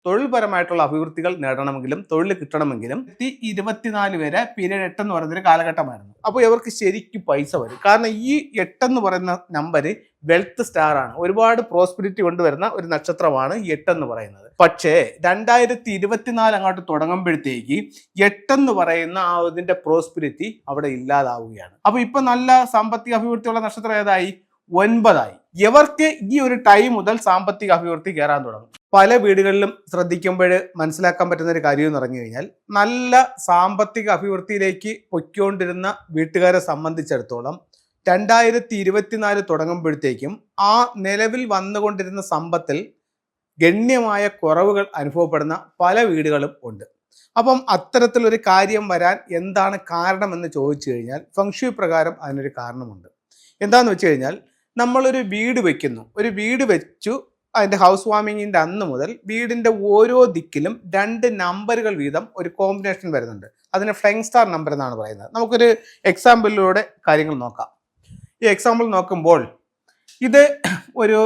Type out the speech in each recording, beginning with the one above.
തൊഴിൽപരമായിട്ടുള്ള അഭിവൃദ്ധികൾ നേടണമെങ്കിലും തൊഴിൽ കിട്ടണമെങ്കിലും 2024 വരെ പീരീഡ് 8 എന്ന് പറയുന്നൊരു കാലഘട്ടമായിരുന്നു. അപ്പോൾ ഇവർക്ക് ശരിക്കും പൈസ വരും. കാരണം ഈ 8 എന്ന് പറയുന്ന നമ്പർ വെൽത്ത് സ്റ്റാർ ആണ്. ഒരുപാട് പ്രോസ്പെരിറ്റി കൊണ്ടുവരുന്ന ഒരു നക്ഷത്രമാണ് ഈ 8 എന്ന് പറയുന്നത്. പക്ഷേ 2024 അങ്ങോട്ട് തുടങ്ങുമ്പോഴത്തേക്ക് 8 എന്ന് പറയുന്ന ആ ഇതിന്റെ പ്രോസ്പെരിറ്റി അവിടെ ഇല്ലാതാവുകയാണ്. അപ്പൊ ഇപ്പൊ നല്ല സാമ്പത്തിക അഭിവൃദ്ധിയുള്ള നക്ഷത്രം ഏതായി? 9 ഇവർക്ക് ഈ ഒരു ടൈം മുതൽ സാമ്പത്തിക അഭിവൃദ്ധി കയറാൻ തുടങ്ങും. പല വീടുകളിലും ശ്രദ്ധിക്കുമ്പോൾ മനസ്സിലാക്കാൻ പറ്റുന്ന ഒരു കാര്യം എന്ന് പറഞ്ഞു കഴിഞ്ഞാൽ, നല്ല സാമ്പത്തിക അഭിവൃദ്ധിയിലേക്ക് പൊയ്ക്കൊണ്ടിരുന്ന വീട്ടുകാരെ സംബന്ധിച്ചിടത്തോളം 2024 തുടങ്ങുമ്പോഴത്തേക്കും ആ നിലവിൽ വന്നുകൊണ്ടിരുന്ന സമ്പത്തിൽ ഗണ്യമായ കുറവുകൾ അനുഭവപ്പെടുന്ന പല വീടുകളും ഉണ്ട്. അപ്പം അത്തരത്തിലൊരു കാര്യം വരാൻ എന്താണ് കാരണമെന്ന് ചോദിച്ചു കഴിഞ്ഞാൽ, ഫെങ്ഷുയി പ്രകാരം അതിനൊരു കാരണമുണ്ട്. എന്താണെന്ന് വെച്ച് കഴിഞ്ഞാൽ, നമ്മളൊരു വീട് വെക്കുന്നു. ഒരു വീട് വെച്ചു, അതിൻ്റെ ഹൗസ് വാമിങ്ങിൻ്റെ അന്ന് മുതൽ വീടിൻ്റെ ഓരോ ദിക്കിലും 2 നമ്പറുകൾ വീതം ഒരു കോമ്പിനേഷൻ വരുന്നുണ്ട്. അതിന് ഫ്ലൈങ് സ്റ്റാർ നമ്പർ എന്നാണ് പറയുന്നത്. നമുക്കൊരു എക്സാമ്പിളിലൂടെ കാര്യങ്ങൾ നോക്കാം. ഈ എക്സാമ്പിൾ നോക്കുമ്പോൾ ഇത് ഒരു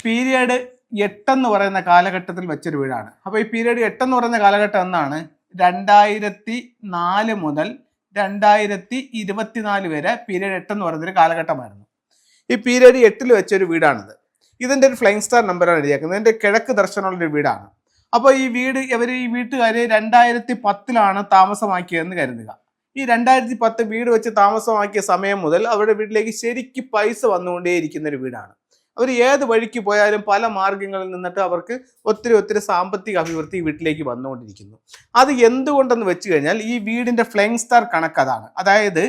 പീരിയഡ് 8 എന്ന് പറയുന്ന കാലഘട്ടത്തിൽ വെച്ചൊരു വീടാണ്. അപ്പോൾ ഈ പീരിയഡ് 8 എന്ന് പറയുന്ന കാലഘട്ടം എന്നാണ് 2004 മുതൽ 2024 വരെ പീരിയഡ് 8 എന്ന് പറയുന്നൊരു കാലഘട്ടമായിരുന്നു. ഈ പീരിയഡ് 8 വെച്ചൊരു വീടാണിത്. ഇതിൻ്റെ ഒരു ഫ്ലൈങ് സ്റ്റാർ നമ്പറാണ് എഴുതിയേക്കുന്നത്. ഇതിൻ്റെ കിഴക്ക് ദർശനമുള്ളൊരു വീടാണ്. അപ്പോൾ ഈ വീട് ഈ വീട്ടുകാർ 2010 താമസമാക്കിയതെന്ന് കരുതുക. ഈ 2010 വീട് വെച്ച് താമസമാക്കിയ സമയം മുതൽ അവരുടെ വീട്ടിലേക്ക് ശരിക്കും പൈസ വന്നുകൊണ്ടേയിരിക്കുന്ന ഒരു വീടാണ്. അവർ ഏത് വഴിക്ക് പോയാലും പല മാർഗങ്ങളിൽ നിന്നിട്ട് അവർക്ക് ഒത്തിരി സാമ്പത്തിക അഭിവൃദ്ധി വീട്ടിലേക്ക് വന്നുകൊണ്ടിരിക്കുന്നു. അത് എന്തുകൊണ്ടെന്ന് വെച്ച് കഴിഞ്ഞാൽ, ഈ വീടിൻ്റെ ഫ്ലൈങ് സ്റ്റാർ കണക്ക് അതാണ്. അതായത്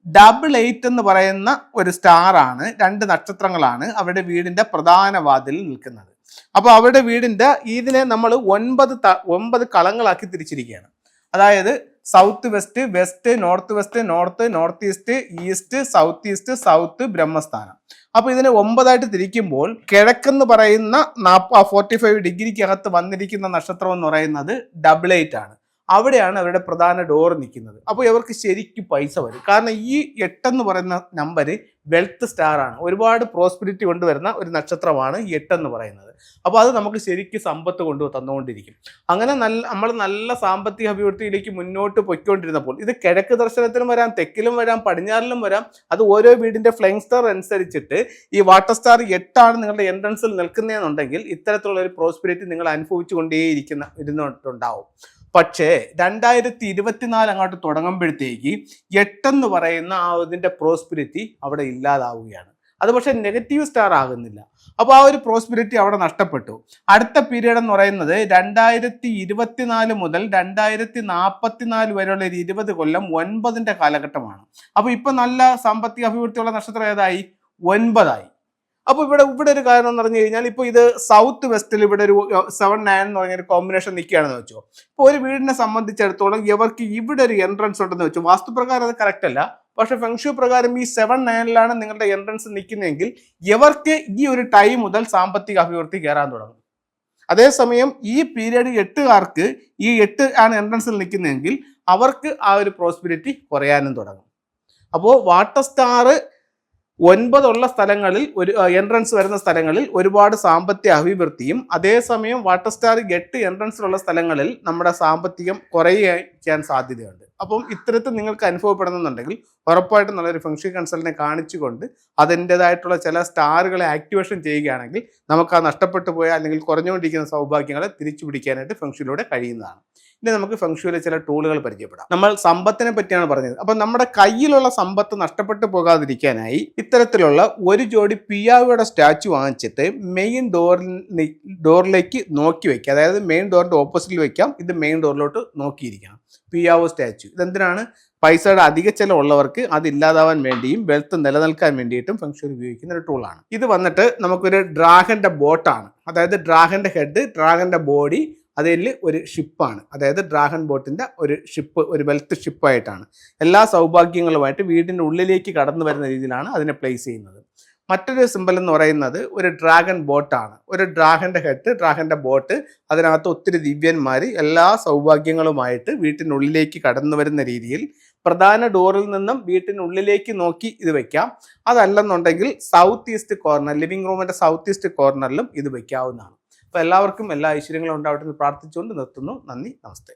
88 എന്ന് പറയുന്ന ഒരു സ്റ്റാർ ആണ്, 2 നക്ഷത്രങ്ങളാണ് അവരുടെ വീടിൻ്റെ പ്രധാന വാതിലിൽ നിൽക്കുന്നത്. അപ്പോൾ അവരുടെ വീടിൻ്റെ ഇതിനെ നമ്മൾ 9 കളങ്ങളാക്കി തിരിച്ചിരിക്കുകയാണ്. അതായത് south west, west, north west, north east, east, south, ബ്രഹ്മസ്ഥാനം. അപ്പോൾ ഇതിനെ 9 തിരിക്കുമ്പോൾ കിഴക്കെന്ന് പറയുന്ന 45 ഡിഗ്രിക്കകത്ത് വന്നിരിക്കുന്ന നക്ഷത്രം എന്ന് പറയുന്നത് 88 ആണ്. അവിടെയാണ് അവരുടെ പ്രധാന ഡോർ നിൽക്കുന്നത്. അപ്പോൾ ഇവർക്ക് ശരിക്കും പൈസ വരും. കാരണം ഈ 8 എന്ന് പറയുന്ന നമ്പർ വെൽത്ത് സ്റ്റാർ ആണ്. ഒരുപാട് പ്രോസ്പെരിറ്റി കൊണ്ടുവരുന്ന ഒരു നക്ഷത്രമാണ് ഈ 8 എന്ന് പറയുന്നത്. അപ്പോൾ അത് നമുക്ക് ശരിക്കും സമ്പത്ത് തന്നുകൊണ്ടിരിക്കും. അങ്ങനെ നമ്മൾ നല്ല സാമ്പത്തിക അഭിവൃദ്ധിയിലേക്ക് മുന്നോട്ട് പൊയ്ക്കൊണ്ടിരുന്നപ്പോൾ, ഇത് കിഴക്ക് ദർശനത്തിലും വരാം, തെക്കിലും വരാം, പടിഞ്ഞാറിലും വരാം. അത് ഓരോ വീടിൻ്റെ ഫ്ലൈങ് സ്റ്റാർ അനുസരിച്ചിട്ട് ഈ വാട്ടർ സ്റ്റാർ 8 ആണ് നിങ്ങളുടെ എൻട്രൻസിൽ നിൽക്കുന്നതെന്നുണ്ടെങ്കിൽ ഇത്തരത്തിലുള്ള ഒരു പ്രോസ്പെരിറ്റി നിങ്ങൾ അനുഭവിച്ചു ഇരുന്നിട്ടുണ്ടാവും. പക്ഷേ 2024 അങ്ങോട്ട് തുടങ്ങുമ്പോഴത്തേക്ക് 8 എന്ന് പറയുന്ന ആ ഇതിൻ്റെ പ്രോസ്പെരിറ്റി അവിടെ ഇല്ലാതാവുകയാണ്. അത് പക്ഷേ നെഗറ്റീവ് സ്റ്റാർ ആകുന്നില്ല. അപ്പോൾ ആ ഒരു പ്രോസ്പെരിറ്റി അവിടെ നഷ്ടപ്പെട്ടു. അടുത്ത പീരീഡ് എന്ന് പറയുന്നത് 2024 മുതൽ 2044 വരെയുള്ള ഒരു 20 കൊല്ലം 9ന്റെ കാലഘട്ടമാണ്. അപ്പോൾ ഇപ്പം നല്ല സാമ്പത്തിക അഭിവൃദ്ധിയുള്ള നക്ഷത്രം ഏതായി? 9. അപ്പോൾ ഇവിടെ ഒരു കാരണം എന്ന് പറഞ്ഞു കഴിഞ്ഞാൽ, ഇപ്പോൾ ഇത് സൗത്ത് വെസ്റ്റിൽ ഇവിടെ ഒരു 7-9 എന്ന് പറഞ്ഞൊരു കോമ്പിനേഷൻ നിൽക്കുകയാണെന്ന് വെച്ചോ. ഇപ്പോൾ ഒരു വീടിനെ സംബന്ധിച്ചിടത്തോളം ഇവർക്ക് ഇവിടെ ഒരു എൻട്രൻസ് ഉണ്ടെന്ന് വെച്ചു. വാസ്തുപ്രകാരം അത് കറക്റ്റ് അല്ല, പക്ഷെ ഫെങ്ഷു പ്രകാരം ഈ 7-9 നിങ്ങളുടെ എൻട്രൻസ് നിൽക്കുന്നതെങ്കിൽ ഇവർക്ക് ഈ ഒരു ടൈം മുതൽ സാമ്പത്തിക അഭിവൃദ്ധി കയറാൻ തുടങ്ങും. അതേസമയം ഈ പീരീഡ് 8കാർക്ക് ഈ 8 ആണ് എൻട്രൻസിൽ നിൽക്കുന്നതെങ്കിൽ അവർക്ക് ആ ഒരു പ്രോസ്പെരിറ്റി കുറയാനും തുടങ്ങും. അപ്പോൾ വാട്ടർ സ്റ്റാർ 9 സ്ഥലങ്ങളിൽ ഒരു എൻട്രൻസ് വരുന്ന സ്ഥലങ്ങളിൽ ഒരുപാട് സാമ്പത്തിക അഭിവൃദ്ധിയും, അതേസമയം വാട്ടർ സ്റ്റാർ 8 എൻട്രൻസിലുള്ള സ്ഥലങ്ങളിൽ നമ്മുടെ സാമ്പത്തികം കുറയാൻ സാധ്യതയുണ്ട്. അപ്പം ഇത്തരത്തിൽ നിങ്ങൾക്ക് അനുഭവപ്പെടുന്നുണ്ടെങ്കിൽ ഉറപ്പായിട്ടും നല്ലൊരു ഫെങ്ഷുയി കൺസൾട്ടിനെ കാണിച്ചുകൊണ്ട് അതിൻ്റെതായിട്ടുള്ള ചില സ്റ്റാറുകളെ ആക്ടിവേഷൻ ചെയ്യുകയാണെങ്കിൽ നമുക്ക് ആ നഷ്ടപ്പെട്ടു പോയ അല്ലെങ്കിൽ കുറഞ്ഞുകൊണ്ടിരിക്കുന്ന സൗഭാഗ്യങ്ങളെ തിരിച്ചു പിടിക്കാനായിട്ട് ഫെങ്ഷുയിലൂടെ കഴിയുന്നതാണ്. ഇനി നമുക്ക് ഫെങ്ഷുയിലെ ചില ടൂളുകൾ പരിചയപ്പെടാം. നമ്മൾ സമ്പത്തിനെ പറ്റിയാണ് പറഞ്ഞത്. അപ്പം നമ്മുടെ കയ്യിലുള്ള സമ്പത്ത് നഷ്ടപ്പെട്ടു പോകാതിരിക്കാനായി ഇത്തരത്തിലുള്ള ഒരു ജോഡി പിയാവോയുടെ സ്റ്റാച്ചു വാങ്ങിച്ചിട്ട് മെയിൻ ഡോറിലേക്ക് നോക്കി വെക്കുക. അതായത് മെയിൻ ഡോറിൻ്റെ ഓപ്പോസിറ്റിൽ വെക്കാം. ഇത് മെയിൻ ഡോറിലോട്ട് നോക്കിയിരിക്കണം. പിയാവോ സ്റ്റാച്ചു ഇതെന്തിനാണ്? പൈസയുടെ അധിക ചിലവുള്ളവർക്ക് അത് ഇല്ലാതാവാൻ വേണ്ടിയും വെൽത്ത് നിലനിൽക്കാൻ വേണ്ടിയിട്ടും ഫെങ്ഷുയി ഉപയോഗിക്കുന്ന ഒരു ടൂളാണ്. ഇത് വന്നിട്ട് നമുക്കൊരു ഡ്രാഗന്റെ ബോട്ടാണ്. അതായത് ഡ്രാഗന്റെ ഹെഡ്, ഡ്രാഗന്റെ ബോഡി, അതിൽ ഒരു ഷിപ്പാണ്. അതായത് ഡ്രാഗൺ ബോട്ടിൻ്റെ ഒരു ഷിപ്പ്, ഒരു വെൽത്ത് ഷിപ്പായിട്ടാണ്. എല്ലാ സൗഭാഗ്യങ്ങളുമായിട്ട് വീടിൻ്റെ ഉള്ളിലേക്ക് കടന്നു വരുന്ന രീതിയിലാണ് അതിനെ പ്ലേസ് ചെയ്യുന്നത്. മറ്റൊരു സിമ്പൽ എന്ന് പറയുന്നത് ഒരു ഡ്രാഗൺ ബോട്ടാണ്. ഒരു ഡ്രാഗന്റെ ഹെഡ്, ഡ്രാഗന്റെ ബോട്ട്, അതിനകത്ത് ഒത്തിരി ദിവ്യന്മാർ എല്ലാ സൗഭാഗ്യങ്ങളുമായിട്ട് വീട്ടിനുള്ളിലേക്ക് കടന്നു വരുന്ന രീതിയിൽ പ്രധാന ഡോറിൽ നിന്നും വീട്ടിനുള്ളിലേക്ക് നോക്കി ഇത് വെക്കാം. അതല്ലെന്നുണ്ടെങ്കിൽ സൗത്ത് ഈസ്റ്റ് കോർണർ, ലിവിംഗ് റൂമിൻ്റെ സൗത്ത് ഈസ്റ്റ് കോർണറിലും ഇത് വെക്കാവുന്നതാണ്. അപ്പോൾ എല്ലാവർക്കും എല്ലാ ഐശ്വര്യങ്ങളും ഉണ്ടാവട്ടെ എന്ന് പ്രാർത്ഥിച്ചുകൊണ്ട് നിർത്തുന്നു. നന്ദി, നമസ്തേ.